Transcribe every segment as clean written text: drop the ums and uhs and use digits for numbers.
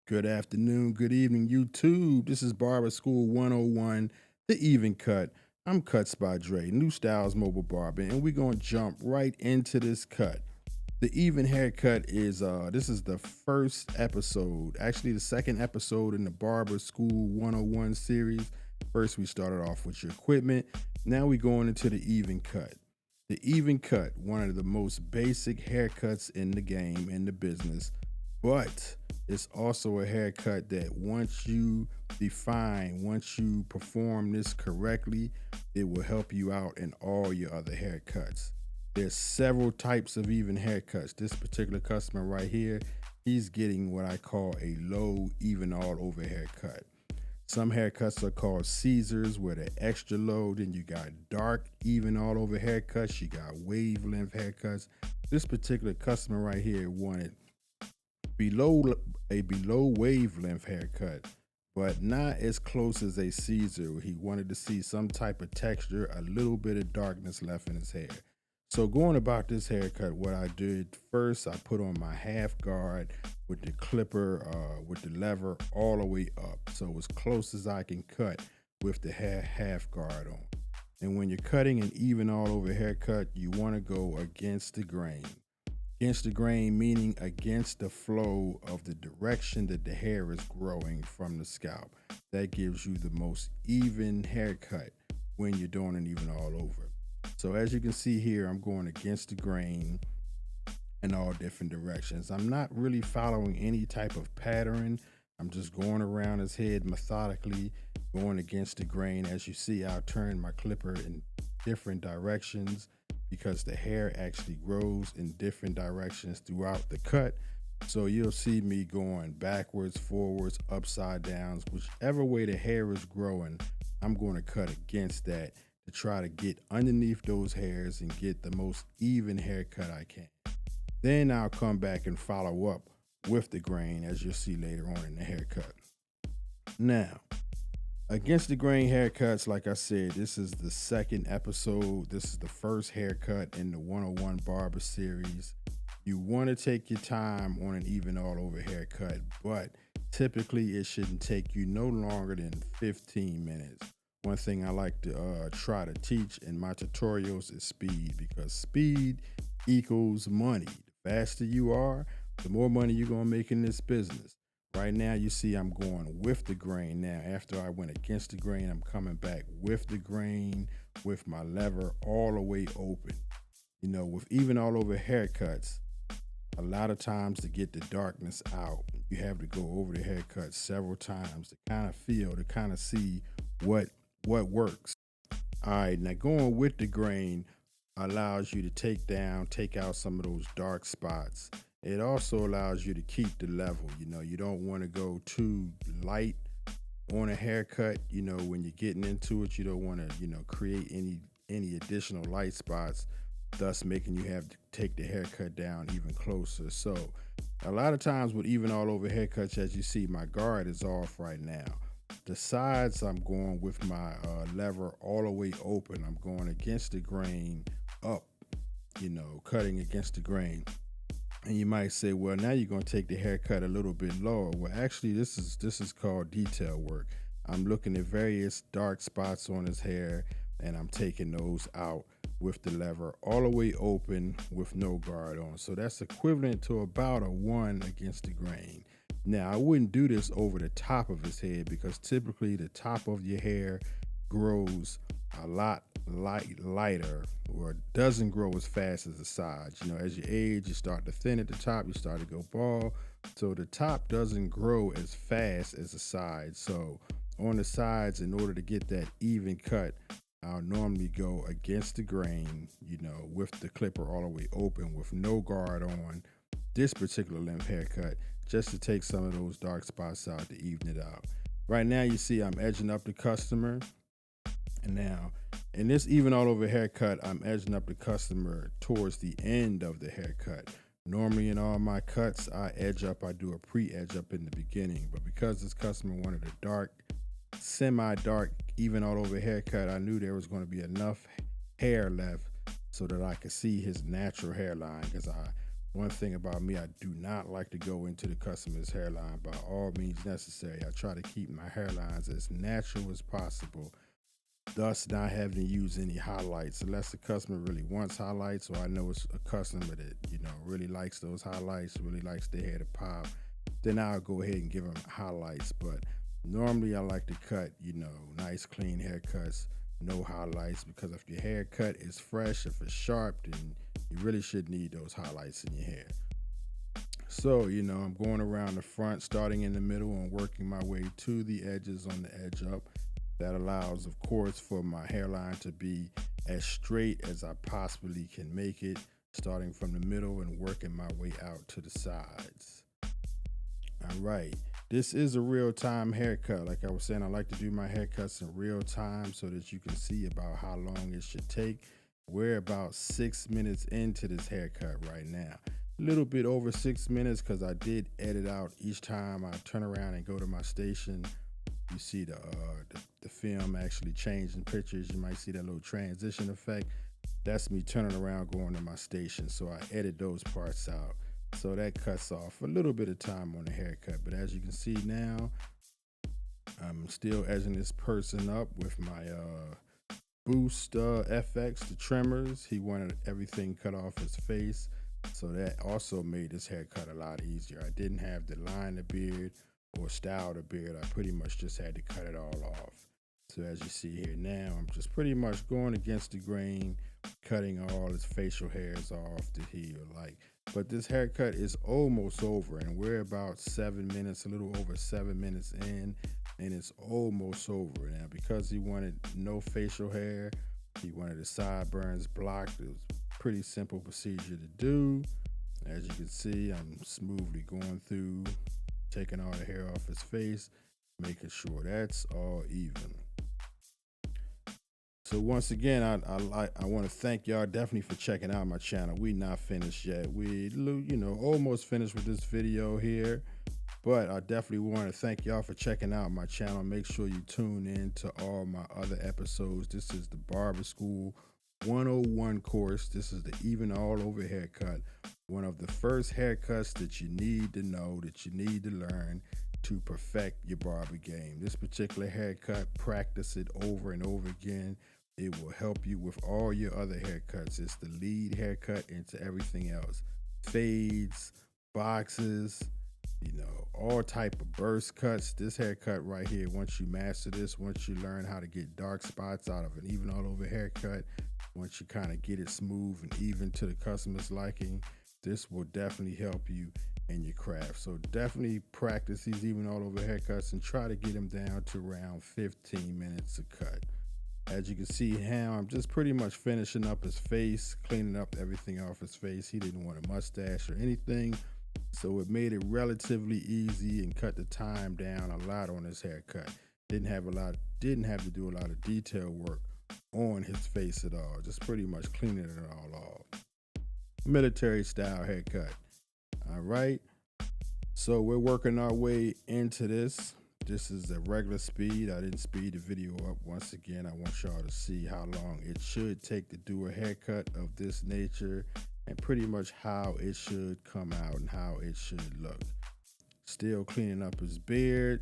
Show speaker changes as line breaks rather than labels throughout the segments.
Good afternoon, good evening, YouTube. This is Barber School 101, The Even Cut. I'm Cuts by Dre, New Styles Mobile Barber, and we're gonna jump right into this cut. The Even Haircut is this is the first episode, actually the second episode in the Barber School 101 series. First we started off with your equipment. Now we're going into the even cut. The even cut, one of the most basic haircuts in the game, in the business, but it's also a haircut that once you perform this correctly, it will help you out in all your other haircuts. There's several types of even haircuts. This particular customer right here, he's getting what I call a low even all over haircut. Some haircuts are called Caesars, where they're extra low. Then you got dark, even all over haircuts. You got wavelength haircuts. This particular customer right here wanted below a below wavelength haircut, but not as close as a Caesar. He wanted to see some type of texture, a little bit of darkness left in his hair. So going about this haircut, what I did first, I put on my half guard with the clipper, with the lever all the way up. So as close as I can cut with the half guard on. And when you're cutting an even all over haircut, you want to go against the grain. Against the grain, meaning against the flow of the direction that the hair is growing from the scalp. That gives you the most even haircut when you're doing an even all over. So as you can see here, I'm going against the grain in all different directions. I'm not really following any type of pattern. I'm just going around his head methodically, going against the grain. As you see, I'll turn my clipper in different directions because the hair actually grows in different directions throughout the cut. So you'll see me going backwards, forwards, upside downs, whichever way the hair is growing, I'm going to cut against that to try to get underneath those hairs and get the most even haircut I can. Then I'll come back and follow up with the grain, as you'll see later on in the haircut. Now, against the grain haircuts, like I said, this is the second episode. This is the first haircut in the 101 Barber series. You want to take your time on an even all over haircut, but typically it shouldn't take you no longer than 15 minutes. One thing I like to try to teach in my tutorials is speed, because speed equals money. The faster you are, the more money you're going to make in this business. Right now, you see I'm going with the grain. Now, after I went against the grain, I'm coming back with the grain, with my lever all the way open. You know, with even all over haircuts, a lot of times to get the darkness out, you have to go over the haircut several times to kind of feel, to kind of see what works. All right, now going with the grain allows you to take out some of those dark spots. It also allows you to keep the level. You know, you don't want to go too light on a haircut. You know, when you're getting into it, you don't want to, create any additional light spots, thus making you have to take the haircut down even closer. So a lot of times with even all over haircuts, as you see, my guard is off right now. The sides, I'm going with my lever all the way open. I'm going against the grain up, cutting against the grain. And you might say, well, now you're going to take the haircut a little bit lower. Well, actually, this is called detail work. I'm looking at various dark spots on his hair, and I'm taking those out with the lever all the way open with no guard on. So that's equivalent to about a 1 against the grain. Now, I wouldn't do this over the top of his head, because typically the top of your hair grows a lot lighter, or doesn't grow as fast as the sides. As you age, you start to thin at the top, you start to go bald. So the top doesn't grow as fast as the sides. So on the sides, in order to get that even cut, I'll normally go against the grain, with the clipper all the way open with no guard on this particular length haircut, just to take some of those dark spots out to even it out. Right now, you see I'm edging up the customer. And now, in this even all over haircut, I'm edging up the customer towards the end of the haircut. Normally in all my cuts, I do a pre-edge up in the beginning. But because this customer wanted a dark, semi-dark, even all over haircut, I knew there was going to be enough hair left so that I could see his natural hairline, because I One thing about me, I do not like to go into the customer's hairline by all means necessary. I try to keep my hairlines as natural as possible, thus not having to use any highlights unless the customer really wants highlights, or I know it's a customer that really likes those highlights, really likes their hair to pop. Then I'll go ahead and give them highlights. But normally I like to cut nice clean haircuts, no highlights, because if your haircut is fresh, if it's sharp, then you really should need those highlights in your hair. So, I'm going around the front, starting in the middle and working my way to the edges on the edge up. That allows, of course, for my hairline to be as straight as I possibly can make it, starting from the middle and working my way out to the sides. All right. This is a real-time haircut. Like I was saying, I like to do my haircuts in real time so that you can see about how long it should take. We're about 6 minutes into this haircut right now. A little bit over 6 minutes because I did edit out each time I turn around and go to my station. You see the film actually changing pictures. You might see that little transition effect. That's me turning around going to my station. So I edit those parts out. So that cuts off a little bit of time on the haircut. But as you can see now, I'm still edging this person up with my Boost FX, the trimmers. He wanted everything cut off his face. So that also made this haircut a lot easier. I didn't have to line the beard or style the beard. I pretty much just had to cut it all off. So as you see here now, I'm just pretty much going against the grain, cutting all his facial hairs off that he would like. But this haircut is almost over, and we're about 7 minutes, a little over 7 minutes in, and it's almost over. Now, because he wanted no facial hair, he wanted the sideburns blocked. It was a pretty simple procedure to do. As you can see, I'm smoothly going through, taking all the hair off his face, making sure that's all even. So once again, I want to thank y'all definitely for checking out my channel. We not finished yet. We almost finished with this video here, but I definitely want to thank y'all for checking out my channel. Make sure you tune in to all my other episodes. This is the Barber School 101 course. This is the even all over haircut. One of the first haircuts that you need to know, that you need to learn to perfect your barber game. This particular haircut, practice it over and over again. It will help you with all your other haircuts. It's the lead haircut into everything else. Fades, boxes, all type of burst cuts. This haircut right here, once you master this, once you learn how to get dark spots out of an even all over haircut, once you kind of get it smooth and even to the customer's liking, this will definitely help you in your craft. So definitely practice these even all over haircuts and try to get them down to around 15 minutes a cut. As you can see how I'm just pretty much finishing up his face, cleaning up everything off his face. He didn't want a mustache or anything, so it made it relatively easy and cut the time down a lot on his haircut. Didn't have to do a lot of detail work on his face at all. Just pretty much cleaning it all off. Military style haircut. All right. So we're working our way into this. This is a regular speed. I didn't speed the video up. Once again, I want y'all to see how long it should take to do a haircut of this nature and pretty much how it should come out and how it should look. Still cleaning up his beard,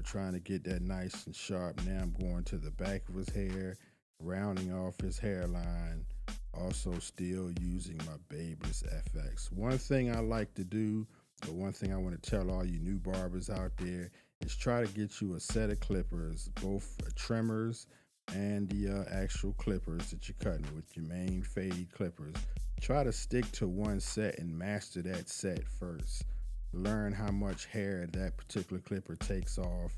trying to get that nice and sharp. Now I'm going to the back of his hair, rounding off his hairline. Also still using my Barber's FX. One thing I like to do, or one thing I want to tell all you new barbers out there, is try to get you a set of clippers, both trimmers and the actual clippers that you're cutting with your main fade clippers. Try to stick to one set and master that set first. Learn how much hair that particular clipper takes off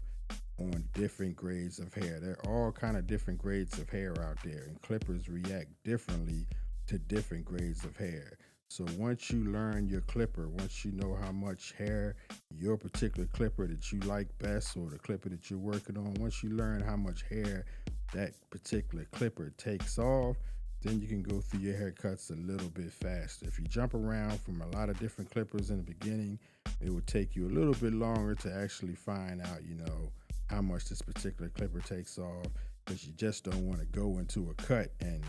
on different grades of hair. There are all kind of different grades of hair out there, and clippers react differently to different grades of hair. So once you learn your clipper, once you know how much hair your particular clipper that you like best, or the clipper that you're working on, once you learn how much hair that particular clipper takes off, then you can go through your haircuts a little bit faster. If you jump around from a lot of different clippers in the beginning, it will take you a little bit longer to actually find out, how much this particular clipper takes off, because you just don't want to go into a cut and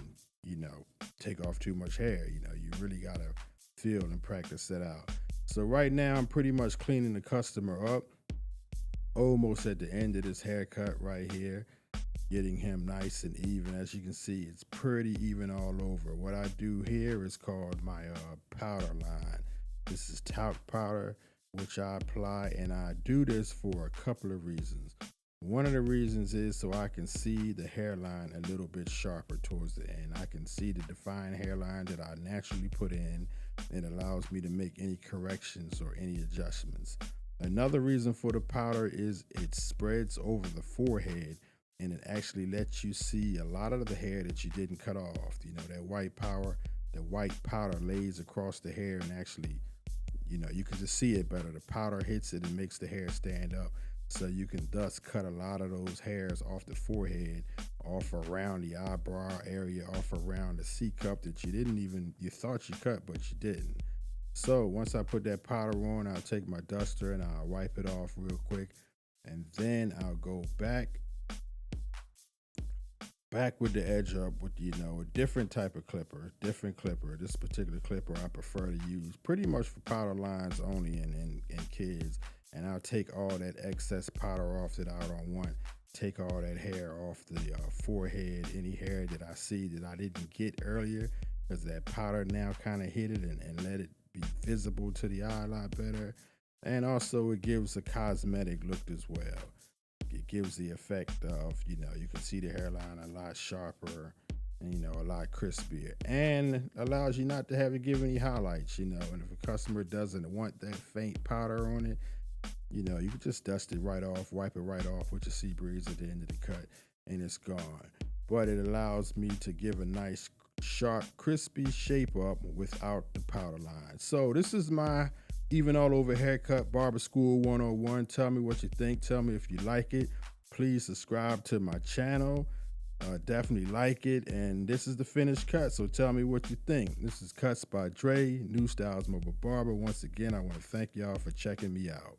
take off too much hair. You really gotta feel and practice that out. So right now I'm pretty much cleaning the customer up, almost at the end of this haircut right here, getting him nice and even. As you can see, it's pretty even all over. What I do here is called my powder line. This is talc powder, which I apply, and I do this for a couple of reasons. One of the reasons is so I can see the hairline a little bit sharper towards the end. I can see the defined hairline that I naturally put in. It allows me to make any corrections or any adjustments. Another reason for the powder is it spreads over the forehead, and it actually lets you see a lot of the hair that you didn't cut off. You know, that the white powder lays across the hair, and actually, you know, you can just see it better. The powder hits it and makes the hair stand up. So you can thus cut a lot of those hairs off the forehead, off around the eyebrow area, off around the C cup that you thought you cut, but you didn't. So once I put that powder on, I'll take my duster and I'll wipe it off real quick. And then I'll go back with the edge up with, you know, a different type of clipper, This particular clipper I prefer to use pretty much for powder lines only and kids. And I'll take all that excess powder off that I don't want. Take all that hair off the forehead, any hair that I see that I didn't get earlier, because that powder now kind of hit it and let it be visible to the eye a lot better. And also it gives a cosmetic look as well. It gives the effect of, you know, you can see the hairline a lot sharper and, you know, a lot crispier, and allows you not to have to give any highlights, you know. And if a customer doesn't want that faint powder on it, you know, you can just dust it right off, wipe it right off with your sea breeze at the end of the cut, and it's gone. But it allows me to give a nice, sharp, crispy shape up without the powder line. So this is my even all over haircut, Barber School 101. Tell me what you think. Tell me if you like it. Please subscribe to my channel. Definitely like it. And this is the finished cut, so tell me what you think. This is Cuts by Dre, New Styles Mobile Barber. Once again, I want to thank y'all for checking me out.